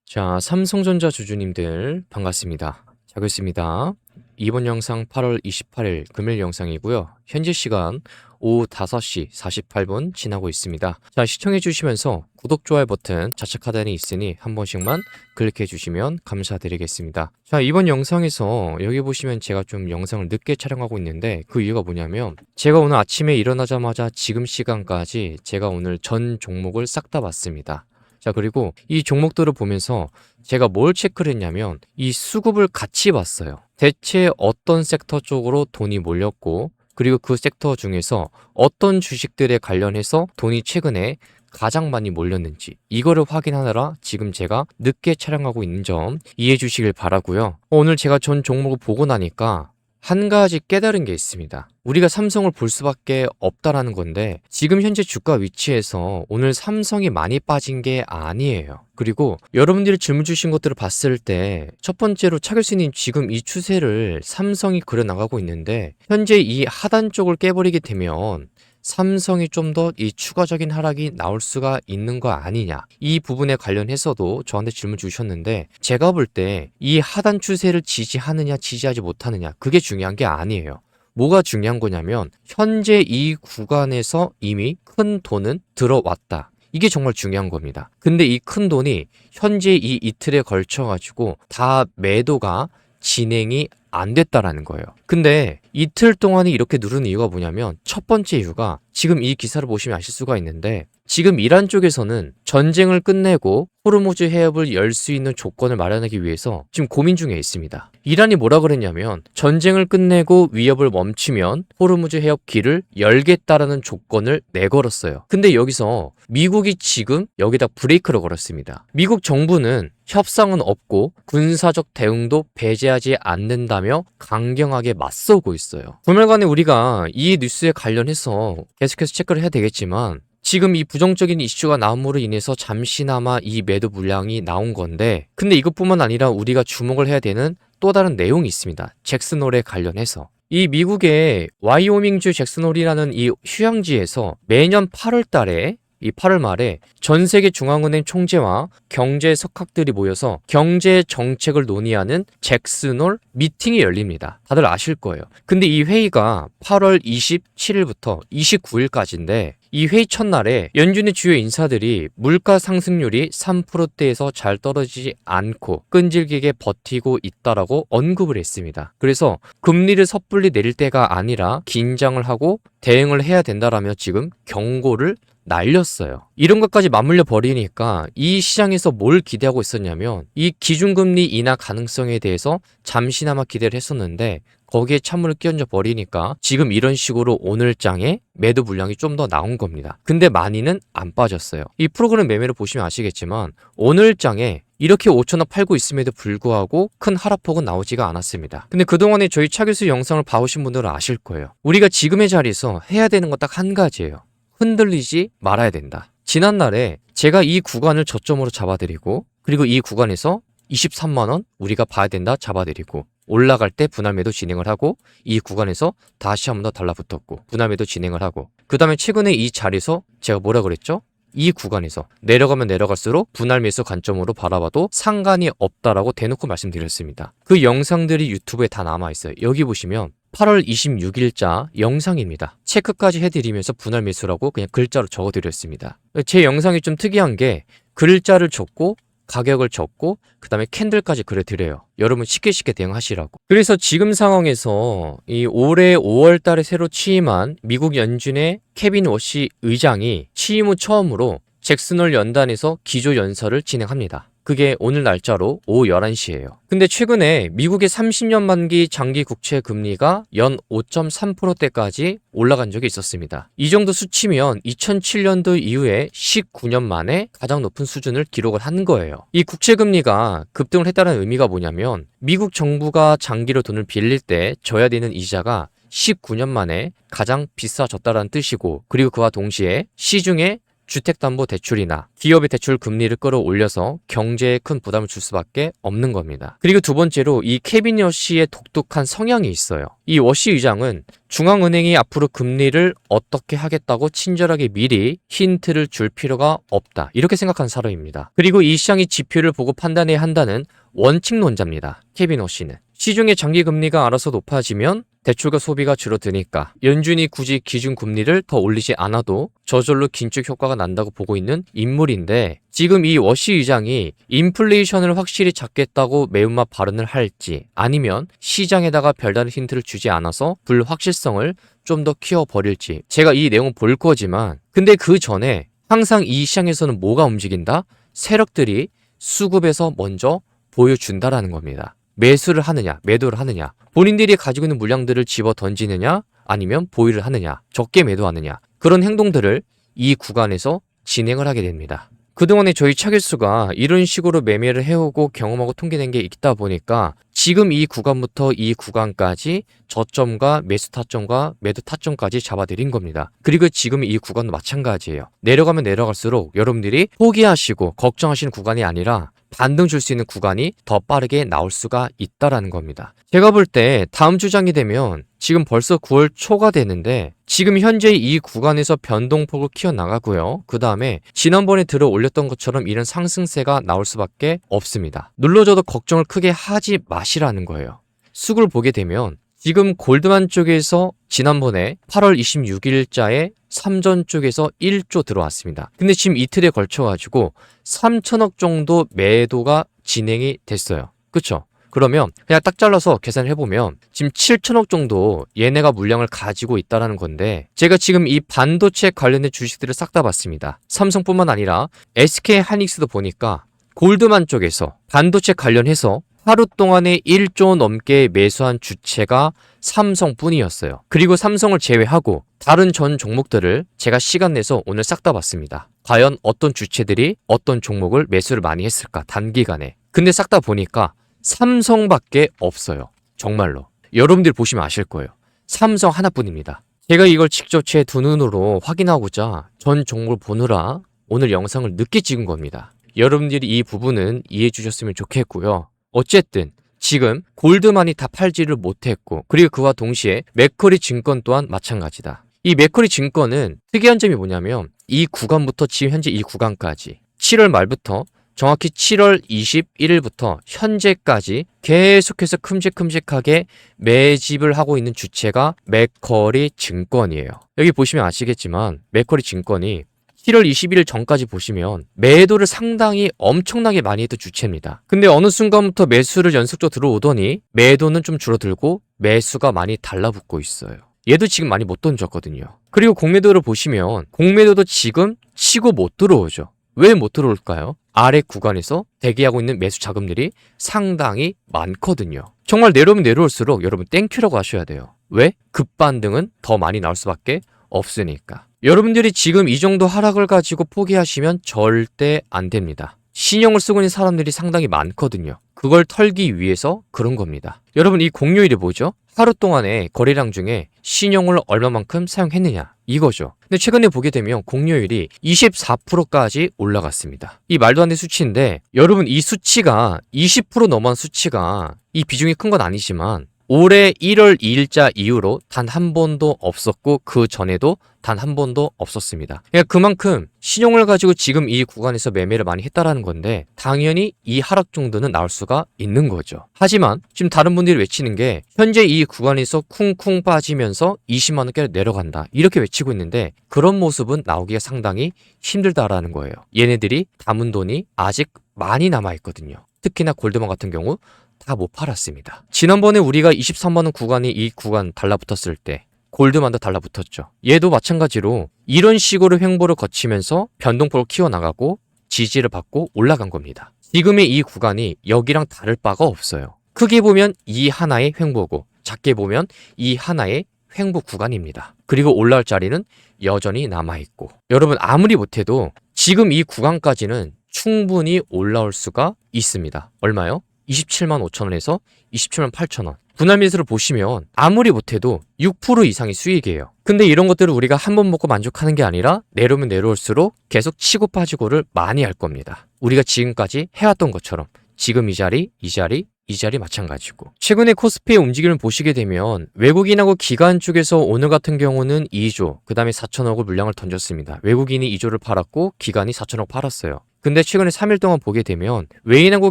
자, 삼성전자 주주님들 반갑습니다. 자글습니다. 이번 영상 8월 28일 금요일 영상이고요. 현재 시간 오후 5시 48분 지나고 있습니다. 자, 시청해 주시면서 구독, 좋아요 버튼 좌측 하단에 있으니 한 번씩만 클릭해 주시면 감사드리겠습니다. 자, 이번 영상에서 여기 보시면 제가 좀 영상을 늦게 촬영하고 있는데 그 이유가 뭐냐면 제가 오늘 아침에 일어나자마자 지금 시간까지 제가 오늘 전 종목을 싹 다 봤습니다. 자, 그리고 이 종목들을 보면서 제가 뭘 체크를 했냐면 이 수급을 같이 봤어요. 대체 어떤 섹터 쪽으로 돈이 몰렸고, 그리고 그 섹터 중에서 어떤 주식들에 관련해서 돈이 최근에 가장 많이 몰렸는지 이거를 확인하느라 지금 제가 늦게 촬영하고 있는 점 이해해 주시길 바라고요. 오늘 제가 전 종목을 보고 나니까 한 가지 깨달은 게 있습니다. 우리가 삼성을 볼 수밖에 없다라는 건데 지금 현재 주가 위치에서 오늘 삼성이 많이 빠진 게 아니에요. 그리고 여러분들이 질문 주신 것들을 봤을 때 첫 번째로 차결수님 지금 이 추세를 삼성이 그려나가고 있는데 현재 이 하단 쪽을 깨버리게 되면 삼성이 좀 더 이 추가적인 하락이 나올 수가 있는 거 아니냐, 이 부분에 관련해서도 저한테 질문 주셨는데 제가 볼 때 이 하단 추세를 지지하느냐 지지하지 못하느냐 그게 중요한 게 아니에요. 뭐가 중요한 거냐면 현재 이 구간에서 이미 큰 돈은 들어왔다, 이게 정말 중요한 겁니다. 근데 이 큰 돈이 현재 이 이틀에 걸쳐 가지고 다 매도가 진행이 안 됐다라는 거예요. 근데 이틀 동안이 이렇게 누른 이유가 뭐냐면 첫 번째 이유가 지금 이 기사를 보시면 아실 수가 있는데 지금 이란 쪽에서는 전쟁을 끝내고 호르무즈 해협을 열 수 있는 조건을 마련하기 위해서 지금 고민 중에 있습니다. 이란이 뭐라 그랬냐면 전쟁을 끝내고 위협을 멈추면 호르무즈 해협 길을 열겠다라는 조건을 내걸었어요. 근데 여기서 미국이 지금 여기다 브레이크를 걸었습니다. 미국 정부는 협상은 없고 군사적 대응도 배제하지 않는다며 강경하게 맞서고 있어요. 조만간에 우리가 이 뉴스에 관련해서 계속해서 체크를 해야 되겠지만 지금 이 부정적인 이슈가 나옴으로 인해서 잠시나마 이 매도 물량이 나온 건데, 근데 이것뿐만 아니라 우리가 주목을 해야 되는 또 다른 내용이 있습니다. 잭슨홀에 관련해서 이 미국의 와이오밍주 잭슨홀이라는 이 휴양지에서 매년 8월 달에 이 8월 말에 전 세계 중앙은행 총재와 경제 석학들이 모여서 경제 정책을 논의하는 잭슨홀 미팅이 열립니다. 다들 아실 거예요. 근데 이 회의가 8월 27일부터 29일까지인데 이 회의 첫날에 연준의 주요 인사들이 물가 상승률이 3%대에서 잘 떨어지지 않고 끈질기게 버티고 있다라고 언급을 했습니다. 그래서 금리를 섣불리 내릴 때가 아니라 긴장을 하고 대응을 해야 된다라며 지금 경고를 날렸어요. 이런 것까지 맞물려 버리니까 이 시장에서 뭘 기대하고 있었냐면 이 기준금리 인하 가능성에 대해서 잠시나마 기대를 했었는데 거기에 찬물을 끼얹어 버리니까 지금 이런 식으로 오늘 장에 매도 물량이 좀 더 나온 겁니다. 근데 많이는 안 빠졌어요. 이 프로그램 매매를 보시면 아시겠지만 오늘 장에 이렇게 5천원 팔고 있음에도 불구하고 큰 하락폭은 나오지가 않았습니다. 근데 그동안에 저희 차교수 영상을 봐오신 분들은 아실 거예요. 우리가 지금의 자리에서 해야 되는 건 딱 한 가지예요. 흔들리지 말아야 된다. 지난날에 제가 이 구간을 저점으로 잡아드리고 그리고 이 구간에서 23만원 우리가 봐야 된다 잡아드리고 올라갈 때 분할매도 진행을 하고 이 구간에서 다시 한 번 더 달라붙었고 분할매도 진행을 하고 그 다음에 최근에 이 자리에서 제가 뭐라 그랬죠? 이 구간에서 내려가면 내려갈수록 분할매수 관점으로 바라봐도 상관이 없다라고 대놓고 말씀드렸습니다. 그 영상들이 유튜브에 다 남아있어요. 여기 보시면 8월 26일자 영상입니다. 체크까지 해드리면서 분할 매수라고 그냥 글자로 적어드렸습니다. 제 영상이 좀 특이한 게 글자를 적고 가격을 적고 그 다음에 캔들까지 그려드려요. 여러분 쉽게 대응하시라고. 그래서 지금 상황에서 이 올해 5월 달에 새로 취임한 미국 연준의 케빈 워시 의장이 취임 후 처음으로 잭슨홀 연단에서 기조연설을 진행합니다. 그게 오늘 날짜로 오후 11시예요. 근데 최근에 미국의 30년 만기 장기 국채 금리가 연 5.3%대까지 올라간 적이 있었습니다. 이 정도 수치면 2007년도 이후에 19년 만에 가장 높은 수준을 기록을 한 거예요. 이 국채 금리가 급등을 했다는 의미가 뭐냐면 미국 정부가 장기로 돈을 빌릴 때 져야 되는 이자가 19년 만에 가장 비싸졌다는 뜻이고, 그리고 그와 동시에 시중에 주택담보대출이나 기업의 대출 금리를 끌어올려서 경제에 큰 부담을 줄 수밖에 없는 겁니다. 그리고 두 번째로 이 케빈 워시의 독특한 성향이 있어요. 이 워시 의장은 중앙은행이 앞으로 금리를 어떻게 하겠다고 친절하게 미리 힌트를 줄 필요가 없다, 이렇게 생각하는 사람입니다. 그리고 이 시장의 지표를 보고 판단해야 한다는 원칙론자입니다. 케빈 워시는 시중의 장기 금리가 알아서 높아지면 대출과 소비가 줄어드니까 연준이 굳이 기준금리를 더 올리지 않아도 저절로 긴축 효과가 난다고 보고 있는 인물인데, 지금 이 워시 의장이 인플레이션을 확실히 잡겠다고 매운맛 발언을 할지, 아니면 시장에다가 별다른 힌트를 주지 않아서 불확실성을 좀 더 키워버릴지, 제가 이 내용을 볼 거지만, 근데 그 전에 항상 이 시장에서는 뭐가 움직인다? 세력들이 수급에서 먼저 보여준다라는 겁니다. 매수를 하느냐, 매도를 하느냐, 본인들이 가지고 있는 물량들을 집어 던지느냐, 아니면 보유를 하느냐, 적게 매도하느냐, 그런 행동들을 이 구간에서 진행을 하게 됩니다. 그동안에 저희 차길수가 이런 식으로 매매를 해오고 경험하고 통계낸 게 있다 보니까 지금 이 구간부터 이 구간까지 저점과 매수 타점과 매도 타점까지 잡아드린 겁니다. 그리고 지금 이 구간도 마찬가지예요. 내려가면 내려갈수록 여러분들이 포기하시고 걱정하시는 구간이 아니라 반등 줄 수 있는 구간이 더 빠르게 나올 수가 있다라는 겁니다. 제가 볼 때 다음 주장이 되면 지금 벌써 9월 초가 되는데 지금 현재 이 구간에서 변동폭을 키워나가고요. 그 다음에 지난번에 들어 올렸던 것처럼 이런 상승세가 나올 수밖에 없습니다. 눌러줘도 걱정을 크게 하지 마시라는 거예요. 수급을 보게 되면 지금 골드만 쪽에서 지난번에 8월 26일자에 삼전 쪽에서 1조 들어왔습니다. 근데 지금 이틀에 걸쳐가지고 3천억 정도 매도가 진행이 됐어요. 그쵸? 그러면 그냥 딱 잘라서 계산을 해보면 지금 7천억 정도 얘네가 물량을 가지고 있다는 건데, 제가 지금 이 반도체 관련된 주식들을 싹 다 봤습니다. 삼성뿐만 아니라 SK 하이닉스도 보니까 골드만 쪽에서 반도체 관련해서 하루 동안에 1조 넘게 매수한 주체가 삼성뿐이었어요. 그리고 삼성을 제외하고 다른 전 종목들을 제가 시간 내서 오늘 싹 다 봤습니다. 과연 어떤 주체들이 어떤 종목을 매수를 많이 했을까, 단기간에. 근데 싹 다 보니까 삼성밖에 없어요. 정말로. 여러분들 보시면 아실 거예요. 삼성 하나뿐입니다. 제가 이걸 직접 제 두 눈으로 확인하고자 전 종목을 보느라 오늘 영상을 늦게 찍은 겁니다. 여러분들이 이 부분은 이해해 주셨으면 좋겠고요. 어쨌든 지금 골드만이 다 팔지를 못했고, 그리고 그와 동시에 맥쿼리 증권 또한 마찬가지다. 이 맥쿼리 증권은 특이한 점이 뭐냐면 이 구간부터 지금 현재 이 구간까지 7월 말부터 정확히 7월 21일부터 현재까지 계속해서 큼직큼직하게 매집을 하고 있는 주체가 맥쿼리 증권이에요. 여기 보시면 아시겠지만 맥쿼리 증권이 7월 20일 전까지 보시면 매도를 상당히 엄청나게 많이 했던 주체입니다. 근데 어느 순간부터 매수를 연속적으로 들어오더니 매도는 좀 줄어들고 매수가 많이 달라붙고 있어요. 얘도 지금 많이 못 던졌거든요. 그리고 공매도를 보시면 공매도도 지금 치고 못 들어오죠. 왜 못 들어올까요? 아래 구간에서 대기하고 있는 매수 자금들이 상당히 많거든요. 정말 내려오면 내려올수록 여러분 땡큐라고 하셔야 돼요. 왜? 급반등은 더 많이 나올 수밖에 없으니까. 여러분들이 지금 이 정도 하락을 가지고 포기하시면 절대 안 됩니다. 신용을 쓰고 있는 사람들이 상당히 많거든요. 그걸 털기 위해서 그런 겁니다. 여러분, 이 공휴일이 뭐죠? 하루 동안에 거래량 중에 신용을 얼마만큼 사용했느냐, 이거죠. 근데 최근에 보게 되면 공휴일이 24%까지 올라갔습니다. 이 말도 안 되는 수치인데, 여러분 이 수치가 20% 넘은 수치가 이 비중이 큰 건 아니지만 올해 1월 2일자 이후로 단 한 번도 없었고 그 전에도 단 한 번도 없었습니다. 그러니까 그만큼 신용을 가지고 지금 이 구간에서 매매를 많이 했다라는 건데 당연히 이 하락 정도는 나올 수가 있는 거죠. 하지만 지금 다른 분들이 외치는 게 현재 이 구간에서 쿵쿵 빠지면서 20만 원까지 내려간다, 이렇게 외치고 있는데 그런 모습은 나오기가 상당히 힘들다라는 거예요. 얘네들이 담은 돈이 아직 많이 남아있거든요. 특히나 골드만 같은 경우 다 못 팔았습니다. 지난번에 우리가 23만원 구간이 이 구간 달라붙었을 때 골드만도 달라붙었죠. 얘도 마찬가지로 이런 식으로 횡보를 거치면서 변동폭을 키워나가고 지지를 받고 올라간 겁니다. 지금의 이 구간이 여기랑 다를 바가 없어요. 크게 보면 이 하나의 횡보고 작게 보면 이 하나의 횡보 구간입니다. 그리고 올라올 자리는 여전히 남아있고, 여러분 아무리 못해도 지금 이 구간까지는 충분히 올라올 수가 있습니다. 얼마요? 27만 5천원에서 27만 8천원. 분할 매수를 보시면 아무리 못해도 6% 이상의 수익이에요. 근데 이런 것들을 우리가 한 번 먹고 만족하는 게 아니라 내려오면 내려올수록 계속 치고 빠지고를 많이 할 겁니다. 우리가 지금까지 해왔던 것처럼 지금 이 자리, 이 자리, 이 자리 마찬가지고. 최근에 코스피의 움직임을 보시게 되면 외국인하고 기관 쪽에서 오늘 같은 경우는 2조, 그 다음에 4천억을 물량을 던졌습니다. 외국인이 2조를 팔았고 기관이 4천억 팔았어요. 근데 최근에 3일 동안 보게 되면 외인하고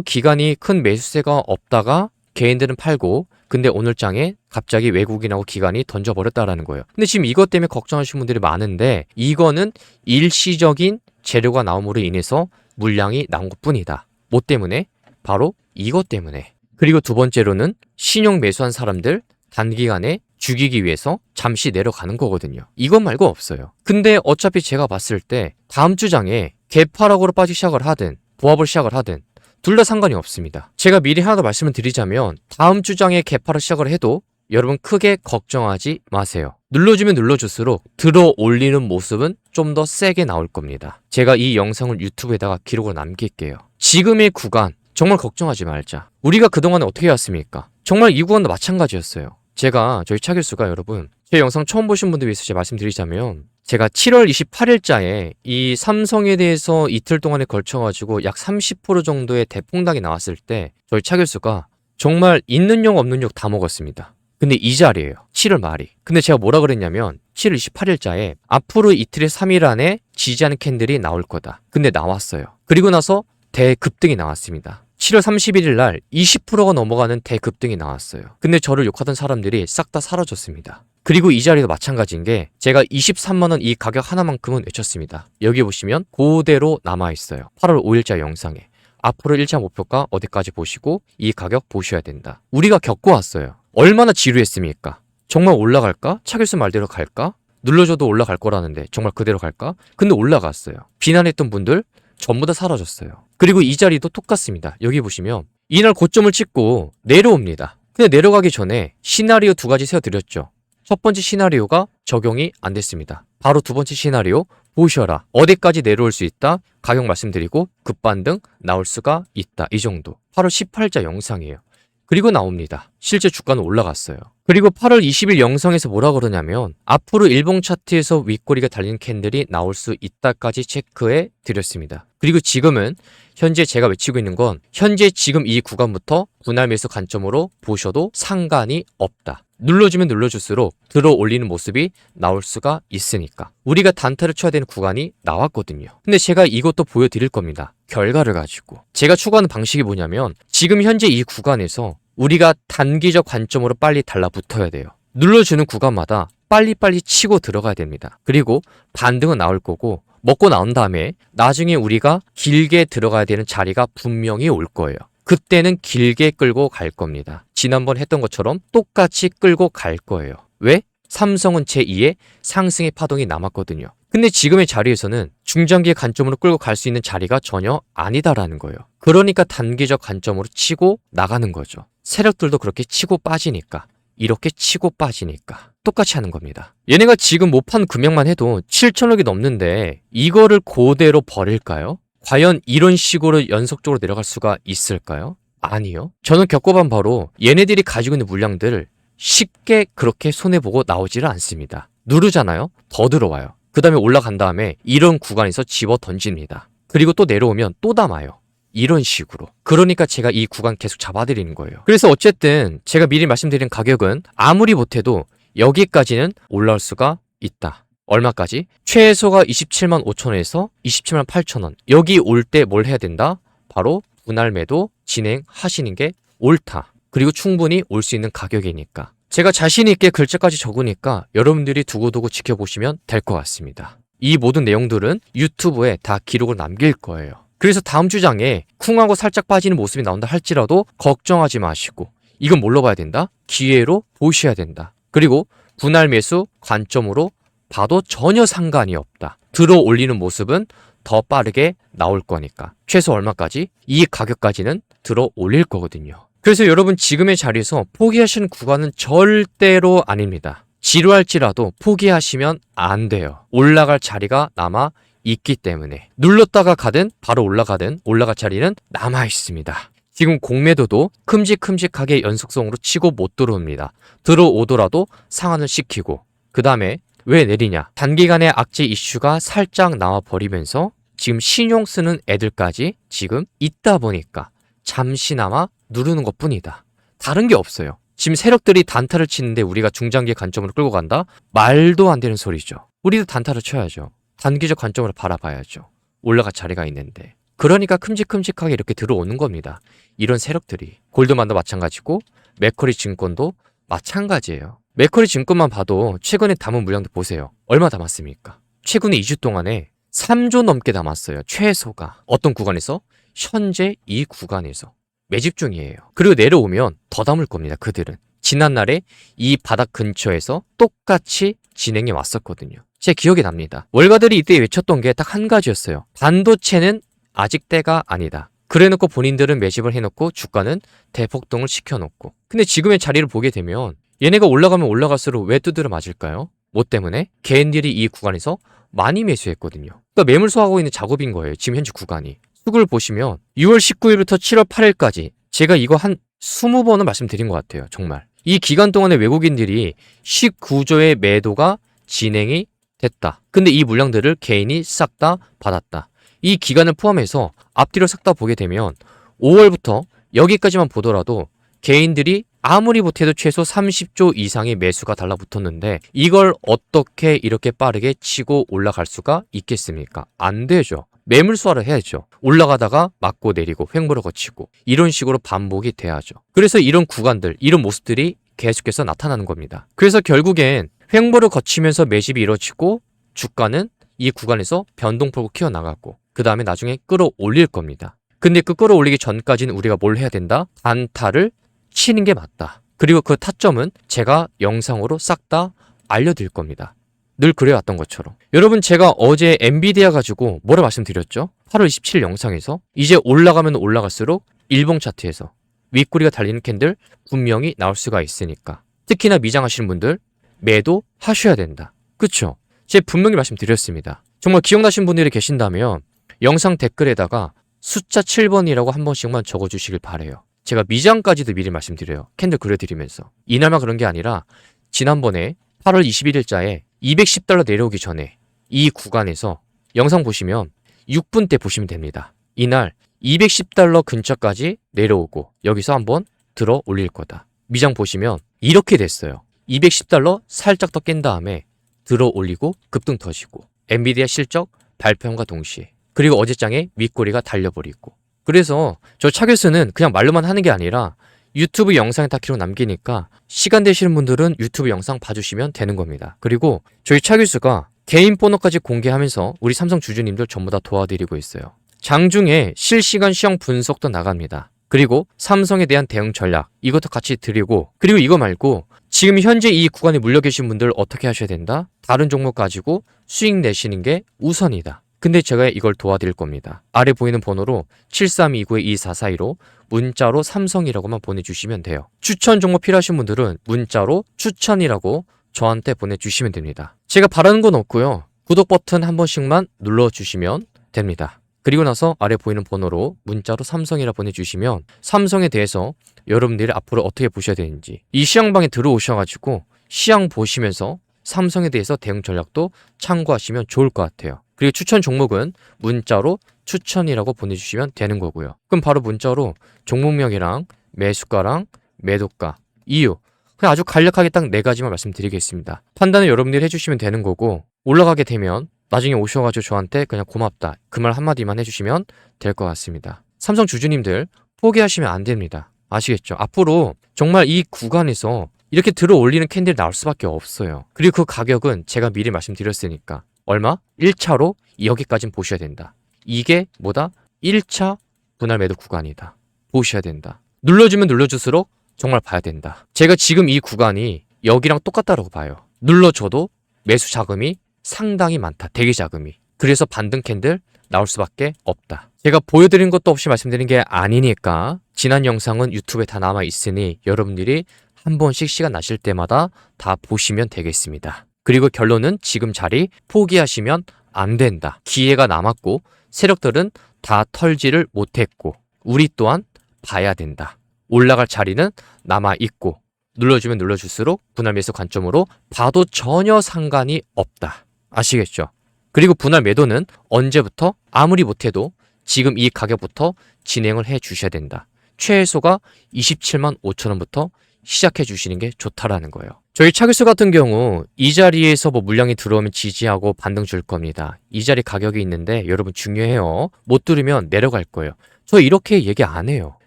기관이 큰 매수세가 없다가 개인들은 팔고, 근데 오늘 장에 갑자기 외국인하고 기관이 던져버렸다라는 거예요. 근데 지금 이것 때문에 걱정하시는 분들이 많은데 이거는 일시적인 재료가 나옴으로 인해서 물량이 나온 것뿐이다. 뭐 때문에? 바로 이것 때문에. 그리고 두 번째로는 신용 매수한 사람들 단기간에 죽이기 위해서 잠시 내려가는 거거든요. 이것 말고 없어요. 근데 어차피 제가 봤을 때 다음 주 장에 개파락으로 빠지기 시작을 하든 보합을 시작을 하든 둘 다 상관이 없습니다. 제가 미리 하나 더 말씀을 드리자면 다음 주 장에 개파를 시작을 해도 여러분 크게 걱정하지 마세요. 눌러주면 눌러줄수록 들어 올리는 모습은 좀 더 세게 나올 겁니다. 제가 이 영상을 유튜브에다가 기록으로 남길게요. 지금의 구간 정말 걱정하지 말자. 우리가 그동안에 어떻게 해왔습니까? 정말 이 구간도 마찬가지였어요. 제가 저희 차길수가 여러분 제 영상 처음 보신 분들 위해서 제가 말씀드리자면 제가 7월 28일자에 이 삼성에 대해서 이틀 동안에 걸쳐가지고 약 30% 정도의 대폭락이 나왔을 때 저희 차길수가 정말 있는 욕 없는 욕 다 먹었습니다. 근데 이 자리예요. 7월 말이. 근데 제가 뭐라 그랬냐면 7월 28일자에 앞으로 이틀에 3일 안에 지지하는 캔들이 나올 거다. 근데 나왔어요. 그리고 나서 대급등이 나왔습니다. 7월 31일 날 20%가 넘어가는 대급등이 나왔어요. 근데 저를 욕하던 사람들이 싹 다 사라졌습니다. 그리고 이 자리도 마찬가지인 게 제가 23만원 이 가격 하나만큼은 외쳤습니다. 여기 보시면 그대로 남아있어요. 8월 5일자 영상에. 앞으로 1차 목표가 어디까지 보시고 이 가격 보셔야 된다. 우리가 겪어왔어요. 얼마나 지루했습니까? 정말 올라갈까? 차길수 말대로 갈까? 눌러줘도 올라갈 거라는데 정말 그대로 갈까? 근데 올라갔어요. 비난했던 분들 전부 다 사라졌어요. 그리고 이 자리도 똑같습니다. 여기 보시면 이날 고점을 찍고 내려옵니다. 근데 내려가기 전에 시나리오 두 가지 세워드렸죠. 첫 번째 시나리오가 적용이 안 됐습니다. 바로 두 번째 시나리오 보셔라. 어디까지 내려올 수 있다? 가격 말씀드리고 급반등 나올 수가 있다. 이 정도. 8월 18일자 영상이에요. 그리고 나옵니다. 실제 주가는 올라갔어요. 그리고 8월 20일 영상에서 뭐라 그러냐면 앞으로 일봉 차트에서 윗꼬리가 달린 캔들이 나올 수 있다까지 체크해 드렸습니다. 그리고 지금은 현재 제가 외치고 있는 건 현재 지금 이 구간부터 분할 매수 관점으로 보셔도 상관이 없다. 눌러주면 눌러줄수록 들어 올리는 모습이 나올 수가 있으니까. 우리가 단타를 쳐야 되는 구간이 나왔거든요. 근데 제가 이것도 보여드릴 겁니다. 결과를 가지고. 제가 추구하는 방식이 뭐냐면 지금 현재 이 구간에서 우리가 단기적 관점으로 빨리 달라붙어야 돼요. 눌러주는 구간마다 빨리빨리 치고 들어가야 됩니다. 그리고 반등은 나올 거고 먹고 나온 다음에 나중에 우리가 길게 들어가야 되는 자리가 분명히 올 거예요. 그때는 길게 끌고 갈 겁니다. 지난번 했던 것처럼 똑같이 끌고 갈 거예요. 왜? 삼성은 제2의 상승의 파동이 남았거든요. 근데 지금의 자리에서는 중장기의 관점으로 끌고 갈 수 있는 자리가 전혀 아니다라는 거예요. 그러니까 단기적 관점으로 치고 나가는 거죠. 세력들도 그렇게 치고 빠지니까. 이렇게 치고 빠지니까. 똑같이 하는 겁니다. 얘네가 지금 못 판 금액만 해도 7천억이 넘는데 이거를 그대로 버릴까요? 과연 이런 식으로 연속적으로 내려갈 수가 있을까요? 아니요. 저는 겪어본 바로 얘네들이 가지고 있는 물량들을 쉽게 그렇게 손해보고 나오지를 않습니다. 누르잖아요? 더 들어와요. 그 다음에 올라간 다음에 이런 구간에서 집어 던집니다. 그리고 또 내려오면 또 담아요. 이런 식으로. 그러니까 제가 이 구간 계속 잡아드리는 거예요. 그래서 어쨌든 제가 미리 말씀드린 가격은 아무리 못해도 여기까지는 올라올 수가 있다. 얼마까지? 최소가 27만 5천원에서 27만 8천원. 여기 올 때 뭘 해야 된다? 바로 분할 매도 진행하시는 게 옳다. 그리고 충분히 올 수 있는 가격이니까. 제가 자신 있게 글자까지 적으니까 여러분들이 두고두고 지켜보시면 될 것 같습니다. 이 모든 내용들은 유튜브에 다 기록을 남길 거예요. 그래서 다음 주장에 쿵하고 살짝 빠지는 모습이 나온다 할지라도 걱정하지 마시고 이건 뭘로 봐야 된다? 기회로 보셔야 된다. 그리고 분할 매수 관점으로 봐도 전혀 상관이 없다. 들어 올리는 모습은 더 빠르게 나올 거니까. 최소 얼마까지? 이 가격까지는 들어 올릴 거거든요. 그래서 여러분 지금의 자리에서 포기하시는 구간은 절대로 아닙니다. 지루할지라도 포기하시면 안 돼요. 올라갈 자리가 남아 있기 때문에. 눌렀다가 가든 바로 올라가든 올라갈 자리는 남아 있습니다. 지금 공매도도 큼직큼직하게 연속성으로 치고 못 들어옵니다. 들어오더라도 상한을 시키고 그 다음에 왜 내리냐? 단기간에 악재 이슈가 살짝 나와버리면서 지금 신용 쓰는 애들까지 지금 있다 보니까 잠시나마 누르는 것 뿐이다. 다른 게 없어요. 지금 세력들이 단타를 치는데 우리가 중장기 관점으로 끌고 간다? 말도 안 되는 소리죠. 우리도 단타를 쳐야죠. 단기적 관점으로 바라봐야죠. 올라갈 자리가 있는데. 그러니까 큼직큼직하게 이렇게 들어오는 겁니다. 이런 세력들이. 골드만도 마찬가지고 맥쿼리 증권도 마찬가지예요. 맥쿼리 증권만 봐도 최근에 담은 물량도 보세요. 얼마 담았습니까? 최근에 2주 동안에 3조 넘게 담았어요. 최소가. 어떤 구간에서? 현재 이 구간에서. 매집 중이에요. 그리고 내려오면 더 담을 겁니다. 그들은. 지난날에 이 바닥 근처에서 똑같이 진행해 왔었거든요. 제 기억이 납니다. 월가들이 이때 외쳤던 게 딱 한 가지였어요. 반도체는 아직 때가 아니다. 그래놓고 본인들은 매집을 해놓고 주가는 대폭등을 시켜놓고. 근데 지금의 자리를 보게 되면 얘네가 올라가면 올라갈수록 왜 두드려 맞을까요? 뭐 때문에? 개인들이 이 구간에서 많이 매수했거든요. 그러니까 매물 소화하고 있는 작업인 거예요. 지금 현재 구간이. 수급을 보시면 6월 19일부터 7월 8일까지 제가 이거 한 20번은 말씀드린 것 같아요. 정말. 이 기간 동안에 외국인들이 19조의 매도가 진행이 됐다. 근데 이 물량들을 개인이 싹 다 받았다. 이 기간을 포함해서 앞뒤로 싹 다 보게 되면 5월부터 여기까지만 보더라도 개인들이 아무리 못해도 최소 30조 이상의 매수가 달라붙었는데 이걸 어떻게 이렇게 빠르게 치고 올라갈 수가 있겠습니까? 안 되죠. 매물 소화를 해야죠. 올라가다가 맞고 내리고 횡보를 거치고 이런 식으로 반복이 돼야죠. 그래서 이런 구간들, 이런 모습들이 계속해서 나타나는 겁니다. 그래서 결국엔 횡보를 거치면서 매집이 이루어지고 주가는 이 구간에서 변동폭을 키워나가고 그 다음에 나중에 끌어올릴 겁니다. 근데 그 끌어올리기 전까지는 우리가 뭘 해야 된다? 단타를 치는 게 맞다. 그리고 그 타점은 제가 영상으로 싹 다 알려드릴 겁니다. 늘 그래왔던 것처럼. 여러분 제가 어제 엔비디아 가지고 뭐라 말씀드렸죠? 8월 27일 영상에서 이제 올라가면 올라갈수록 일봉 차트에서 윗꼬리가 달리는 캔들 분명히 나올 수가 있으니까 특히나 미장하시는 분들 매도 하셔야 된다. 그쵸? 제가 분명히 말씀드렸습니다. 정말 기억나시는 분들이 계신다면 영상 댓글에다가 숫자 7번이라고 한 번씩만 적어주시길 바래요. 제가 미장까지도 미리 말씀드려요. 캔들 그려드리면서. 이나마 그런 게 아니라 지난번에 8월 21일자에 210달러 내려오기 전에 이 구간에서 영상 보시면 6분 때 보시면 됩니다. 이날 210달러 근처까지 내려오고 여기서 한번 들어 올릴 거다. 미장 보시면 이렇게 됐어요. 210달러 살짝 더 깬 다음에 들어 올리고 급등 터지고 엔비디아 실적 발표함과 동시에 그리고 어제장에 윗꼬리가 달려버리고 그래서 저 차교수는 그냥 말로만 하는 게 아니라 유튜브 영상에 다 기록 남기니까 시간 되시는 분들은 유튜브 영상 봐주시면 되는 겁니다. 그리고 저희 차교수가 개인 번호까지 공개하면서 우리 삼성 주주님들 전부 다 도와드리고 있어요. 장중에 실시간 시황 분석도 나갑니다. 그리고 삼성에 대한 대응 전략 이것도 같이 드리고 그리고 이거 말고 지금 현재 이 구간에 물려 계신 분들 어떻게 하셔야 된다? 다른 종목 가지고 수익 내시는 게 우선이다. 근데 제가 이걸 도와드릴 겁니다. 아래 보이는 번호로 7329-2442로 문자로 삼성이라고만 보내주시면 돼요. 추천 종목 필요하신 분들은 문자로 추천이라고 저한테 보내주시면 됩니다. 제가 바라는 건 없고요. 구독 버튼 한 번씩만 눌러주시면 됩니다. 그리고 나서 아래 보이는 번호로 문자로 삼성이라 보내주시면 삼성에 대해서 여러분들이 앞으로 어떻게 보셔야 되는지 이 시향방에 들어오셔가지고 시향 보시면서 삼성에 대해서 대응 전략도 참고하시면 좋을 것 같아요. 그리고 추천 종목은 문자로 추천이라고 보내주시면 되는 거고요. 그럼 바로 문자로 종목명이랑 매수가랑 매도가, 이유 그냥 아주 간략하게 딱 4가지만 말씀드리겠습니다. 판단은 여러분들이 해주시면 되는 거고 올라가게 되면 나중에 오셔가지고 저한테 그냥 고맙다 그 말 한마디만 해주시면 될 것 같습니다. 삼성 주주님들 포기하시면 안 됩니다. 아시겠죠? 앞으로 정말 이 구간에서 이렇게 들어 올리는 캔들이 나올 수밖에 없어요. 그리고 그 가격은 제가 미리 말씀드렸으니까 얼마? 1차로 여기까진 보셔야 된다. 이게 뭐다? 1차 분할 매도 구간이다. 보셔야 된다. 눌러주면 눌러줄수록 정말 봐야 된다. 제가 지금 이 구간이 여기랑 똑같다라고 봐요. 눌러줘도 매수 자금이 상당히 많다. 대기 자금이. 그래서 반등 캔들 나올 수밖에 없다. 제가 보여드린 것도 없이 말씀드린 게 아니니까 지난 영상은 유튜브에 다 남아 있으니 여러분들이 한 번씩 시간 나실 때마다 다 보시면 되겠습니다. 그리고 결론은 지금 자리 포기하시면 안 된다. 기회가 남았고 세력들은 다 털지를 못했고 우리 또한 봐야 된다. 올라갈 자리는 남아있고 눌러주면 눌러줄수록 분할 매수 관점으로 봐도 전혀 상관이 없다. 아시겠죠? 그리고 분할 매도는 언제부터 아무리 못해도 지금 이 가격부터 진행을 해 주셔야 된다. 최소가 27만 5천 원부터 시작해 주시는 게 좋다라는 거예요. 저희 차교수 같은 경우 이 자리에서 뭐 물량이 들어오면 지지하고 반등 줄 겁니다. 이 자리 가격이 있는데 여러분 중요해요. 못 들으면 내려갈 거예요. 저 이렇게 얘기 안 해요.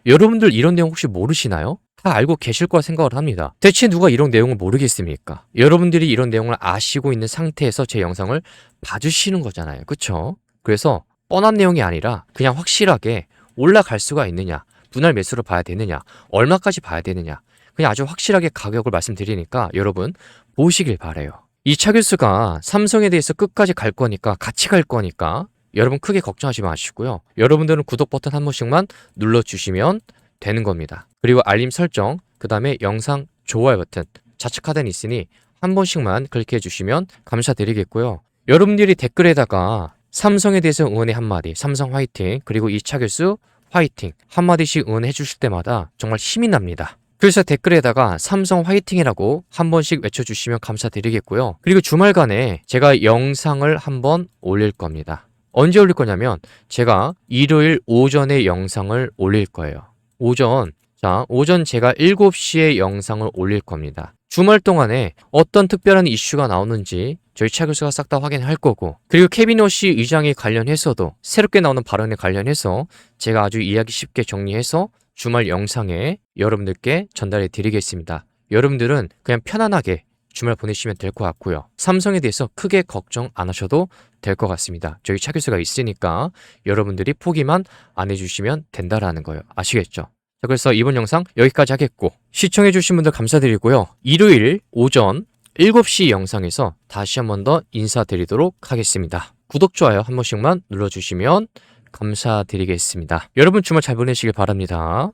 여러분들 이런 내용 혹시 모르시나요? 다 알고 계실 거라 생각을 합니다. 대체 누가 이런 내용을 모르겠습니까? 여러분들이 이런 내용을 아시고 있는 상태에서 제 영상을 봐주시는 거잖아요. 그쵸? 그래서 뻔한 내용이 아니라 그냥 확실하게 올라갈 수가 있느냐, 분할 매수로 봐야 되느냐, 얼마까지 봐야 되느냐, 그냥 아주 확실하게 가격을 말씀드리니까 여러분 보시길 바래요. 이 차교수가 삼성에 대해서 끝까지 갈 거니까, 같이 갈 거니까 여러분 크게 걱정하지 마시고요. 여러분들은 구독 버튼 한 번씩만 눌러주시면 되는 겁니다. 그리고 알림 설정, 그 다음에 영상 좋아요 버튼 좌측 하단에 있으니 한 번씩만 클릭해 주시면 감사드리겠고요. 여러분들이 댓글에다가 삼성에 대해서 응원의 한마디, 삼성 화이팅, 그리고 이 차교수 화이팅 한마디씩 응원해 주실 때마다 정말 힘이 납니다. 그래서 댓글에다가 삼성 화이팅이라고 한 번씩 외쳐주시면 감사드리겠고요. 그리고 주말간에 제가 영상을 한번 올릴 겁니다. 언제 올릴 거냐면 제가 일요일 오전에 영상을 올릴 거예요. 오전 제가 7시에 영상을 올릴 겁니다. 주말 동안에 어떤 특별한 이슈가 나오는지 저희 차 교수가 싹 다 확인할 거고, 그리고 케빈 오시 의장에 관련해서도 새롭게 나오는 발언에 관련해서 제가 아주 이야기 쉽게 정리해서 주말 영상에 여러분들께 전달해 드리겠습니다. 여러분들은 그냥 편안하게 주말 보내시면 될 것 같고요. 삼성에 대해서 크게 걱정 안 하셔도 될 것 같습니다. 저희 차 교수가 있으니까 여러분들이 포기만 안 해주시면 된다라는 거예요. 아시겠죠? 자, 그래서 이번 영상 여기까지 하겠고, 시청해주신 분들 감사드리고요. 일요일 오전 7시 영상에서 다시 한 번 더 인사드리도록 하겠습니다. 구독, 좋아요 한 번씩만 눌러주시면 감사드리겠습니다. 여러분 주말 잘 보내시길 바랍니다.